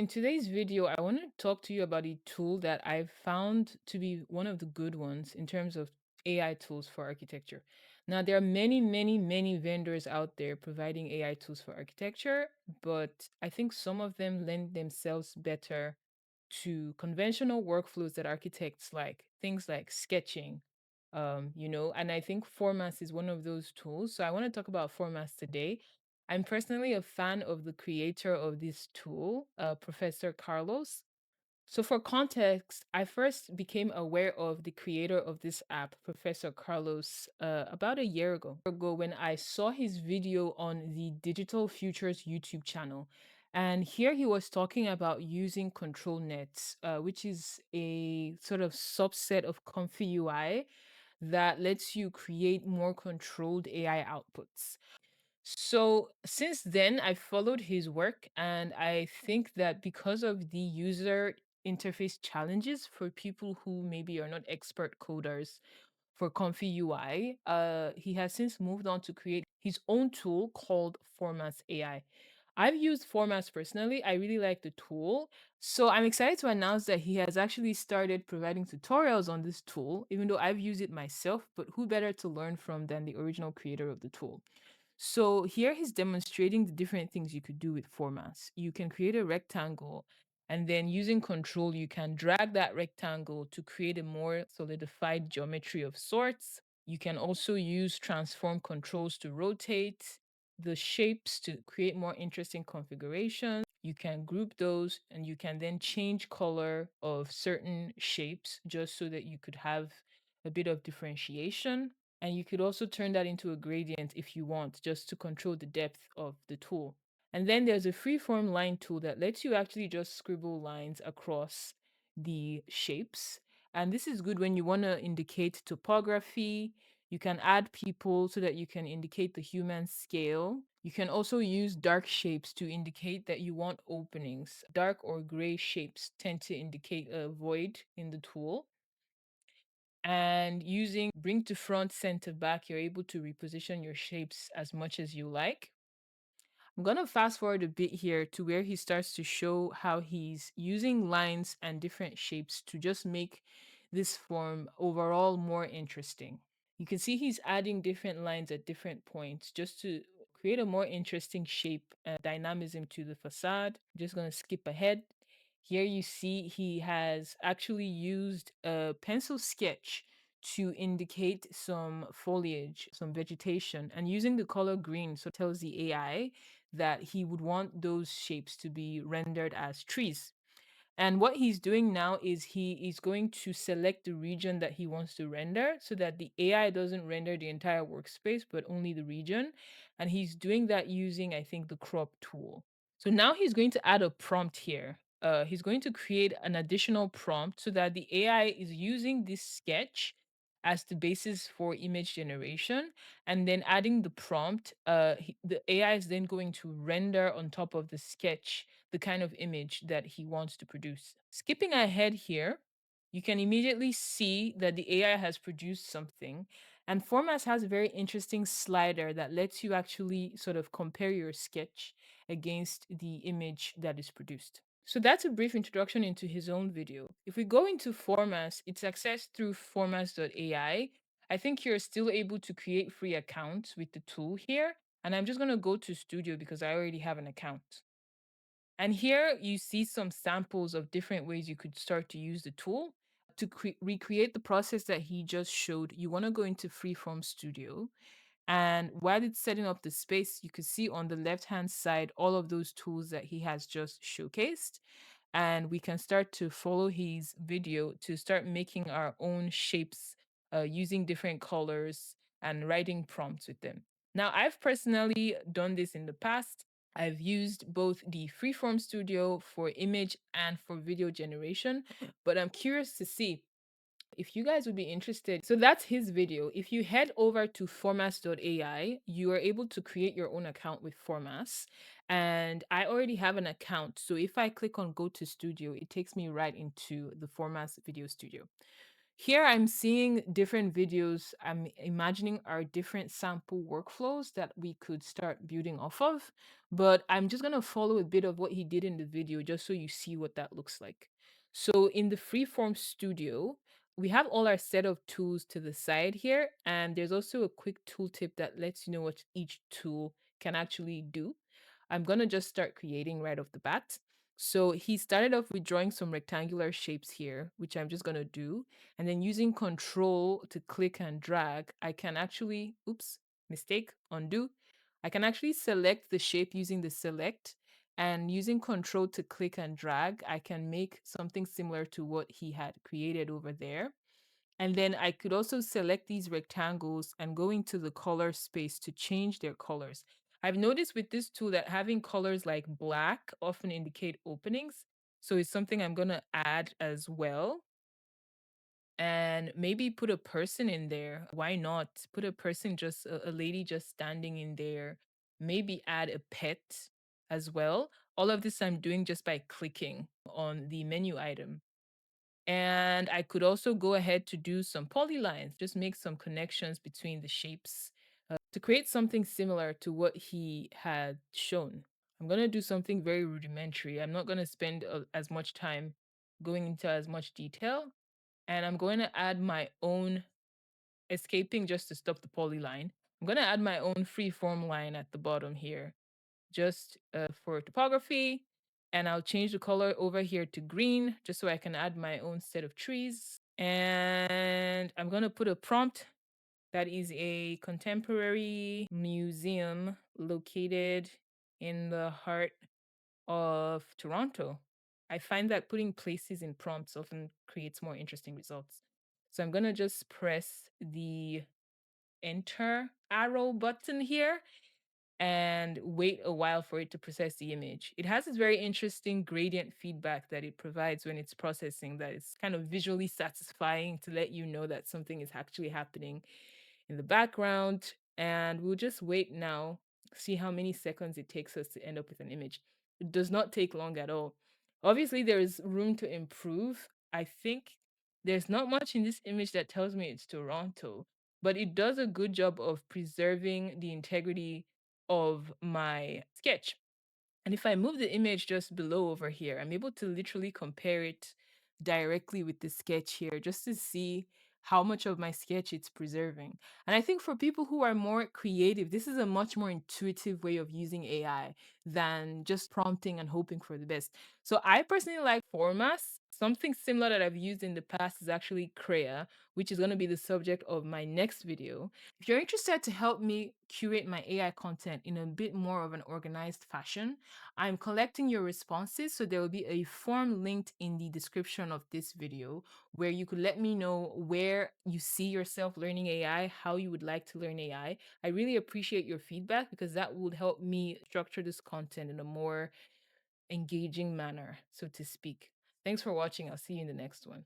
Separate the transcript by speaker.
Speaker 1: today's video, I want to talk to you about a tool that I've found to be one of the good ones in terms of AI tools for architecture. Now, there are many, many, many vendors out there providing AI tools for architecture, but I think some of them lend themselves better to conventional workflows that architects like, things like sketching, and I think Formas is one of those tools. So I want to talk about Formas today. I'm personally a fan of the creator of this tool, Professor Carlos. So, for context, I first became aware of the creator of this app, Professor Carlos, about a year ago when I saw his video on the Digital Futures YouTube channel. And here he was talking about using control nets, which is a sort of subset of Comfy UI that lets you create more controlled AI outputs. So since then, I followed his work, and I think that because of the user interface challenges for people who maybe are not expert coders for Comfy UI, he has since moved on to create his own tool called Formas AI. I've used Formats personally. I really like the tool. So I'm excited to announce that he has actually started providing tutorials on this tool, even though I've used it myself. But who better to learn from than the original creator of the tool? So here he's demonstrating the different things you could do with formats. You can create a rectangle, and then using control, you can drag that rectangle to create a more solidified geometry of sorts. You can also use transform controls to rotate the shapes to create more interesting configurations. You can group those, and you can then change color of certain shapes just so that you could have a bit of differentiation. And you could also turn that into a gradient if you want, just to control the depth of the tool. And then there's a freeform line tool that lets you actually just scribble lines across the shapes. And this is good when you want to indicate topography. You can add people so that you can indicate the human scale. You can also use dark shapes to indicate that you want openings. Dark or gray shapes tend to indicate a void in the tool. And using bring to front, center back, you're able to reposition your shapes as much as you like. I'm going to fast forward a bit here to where he starts to show how he's using lines and different shapes to just make this form overall more interesting. You can see he's adding different lines at different points just to create a more interesting shape and dynamism to the facade. I'm just going to skip ahead. Here you see he has actually used a pencil sketch to indicate some foliage, some vegetation, and using the color green, so it tells the AI that he would want those shapes to be rendered as trees. And what he's doing now is he is going to select the region that he wants to render so that the AI doesn't render the entire workspace, but only the region. And he's doing that using, I think, the crop tool. So now he's going to add a prompt here. He's going to create an additional prompt so that the AI is using this sketch as the basis for image generation, and then adding the prompt. The AI is then going to render on top of the sketch the kind of image that he wants to produce. Skipping ahead here, you can immediately see that the AI has produced something. And Formas has a very interesting slider that lets you actually sort of compare your sketch against the image that is produced. So that's a brief introduction into his own video. If we go into Formas, it's accessed through formas.ai. I think you're still able to create free accounts with the tool here. And I'm just going to go to Studio because I already have an account. And here you see some samples of different ways you could start to use the tool. To recreate the process that he just showed, you want to go into Freeform Studio. And while it's setting up the space, you can see on the left-hand side all of those tools that he has just showcased. And we can start to follow his video to start making our own shapes using different colors and writing prompts with them. Now, I've personally done this in the past. I've used both the Freeform Studio for image and for video generation, but I'm curious to see if you guys would be interested. So that's his video. If you head over to formas.ai, you are able to create your own account with Formas. And I already have an account. So if I click on go to studio, it takes me right into the Formas video studio. Here I'm seeing different videos. I'm imagining are different sample workflows that we could start building off of. But I'm just going to follow a bit of what he did in the video just so you see what that looks like. So in the Freeform Studio, we have all our set of tools to the side here. And there's also a quick tooltip that lets you know what each tool can actually do. I'm going to just start creating right off the bat. So he started off with drawing some rectangular shapes here, which I'm just going to do. And then using control to click and drag, I can actually, oops, mistake, undo. I can actually select the shape using the select, and using control to click and drag, I can make something similar to what he had created over there. And then I could also select these rectangles and go into the color space to change their colors. I've noticed with this tool that having colors like black often indicate openings. So it's something I'm going to add as well, and maybe put a person in there. Why not? Put a person, just a lady just standing in there. Maybe add a pet as well. All of this I'm doing just by clicking on the menu item. And I could also go ahead to do some polylines, just make some connections between the shapes to create something similar to what he had shown. I'm going to do something very rudimentary. I'm not going to spend as much time going into as much detail. And I'm going to add my own escaping just to stop the polyline. I'm going to add my own free form line at the bottom here, just for topography. And I'll change the color over here to green just so I can add my own set of trees. And I'm going to put a prompt that is a contemporary museum located in the heart of Toronto. I find that putting places in prompts often creates more interesting results. So I'm going to just press the enter arrow button here and wait a while for it to process the image. It has this very interesting gradient feedback that it provides when it's processing, that is kind of visually satisfying to let you know that something is actually happening in the background. And we'll just wait now, see how many seconds it takes us to end up with an image. It does not take long at all. Obviously, there is room to improve. I think there's not much in this image that tells me it's Toronto, but it does a good job of preserving the integrity of my sketch. And if I move the image just below over here, I'm able to literally compare it directly with the sketch here just to see how much of my sketch it's preserving. And I think for people who are more creative, this is a much more intuitive way of using AI than just prompting and hoping for the best. So I personally like Formas. Something similar that I've used in the past is actually Crea, which is going to be the subject of my next video. If you're interested to help me curate my AI content in a bit more of an organized fashion, I'm collecting your responses, so there will be a form linked in the description of this video where you could let me know where you see yourself learning AI, how you would like to learn AI. I really appreciate your feedback because that would help me structure this content in a more engaging manner, so to speak. Thanks for watching. I'll see you in the next one.